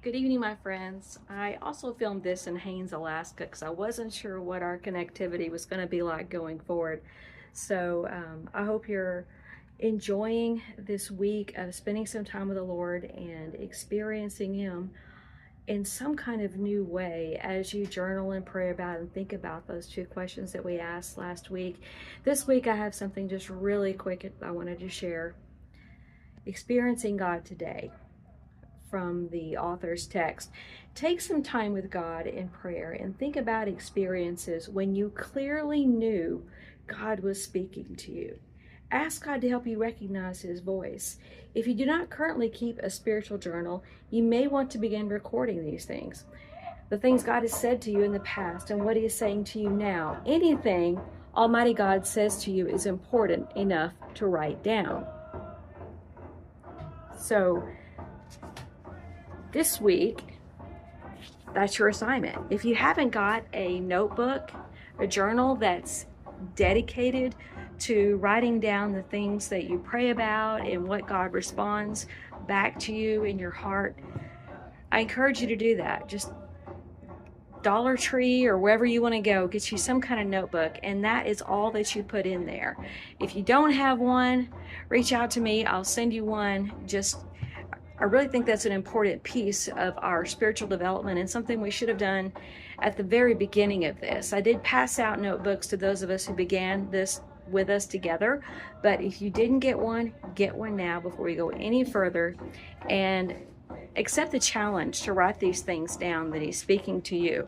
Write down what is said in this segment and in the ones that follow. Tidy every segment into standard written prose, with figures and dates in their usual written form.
Good evening, my friends. I also filmed this in Haines, Alaska, because I wasn't sure what our connectivity was going to be like going forward. So I hope you're enjoying this week of spending some time with the Lord and experiencing Him in some kind of new way as you journal and pray about and think about those two questions that we asked last week. This week, I have something just really quick I wanted to share. Experiencing God today, from the author's text. Take some time with God in prayer and think about experiences when you clearly knew God was speaking to you. Ask God to help you recognize His voice. If you do not currently keep a spiritual journal, you may want to begin recording these things. The things God has said to you in the past and what He is saying to you now. Anything Almighty God says to you is important enough to write down. So, this week, that's your assignment. If you haven't got a notebook, a journal that's dedicated to writing down the things that you pray about and what God responds back to you in your heart, I encourage you to do that. Just Dollar Tree or wherever you want to go, get you some kind of notebook, and that is all that you put in there. If you don't have one, reach out to me. I'll send you one. I really think that's an important piece of our spiritual development and something we should have done at the very beginning of this. I did pass out notebooks to those of us who began this with us together, but if you didn't get one now before we go any further, and accept the challenge to write these things down that He's speaking to you.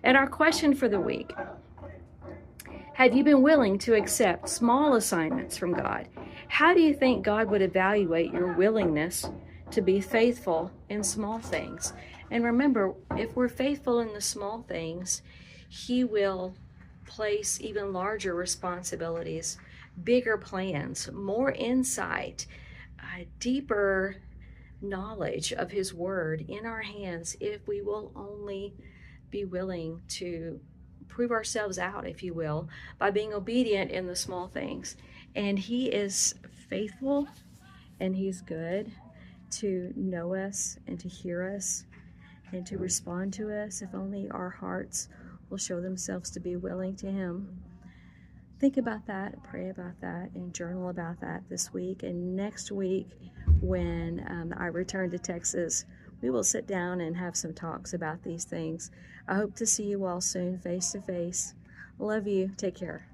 And our question for the week: have you been willing to accept small assignments from God? How do you think God would evaluate your willingness to be faithful in small things? And remember, if we're faithful in the small things, He will place even larger responsibilities, bigger plans, more insight, deeper knowledge of His Word in our hands if we will only be willing to prove ourselves out, if you will, by being obedient in the small things. And He is faithful and He's good to know us and to hear us and to respond to us if only our hearts will show themselves to be willing to Him. Think about that, pray about that, and journal about that this week. And next week, when I return to Texas, we will sit down and have some talks about these things. I hope to see you all soon, face to face. Love you. Take care.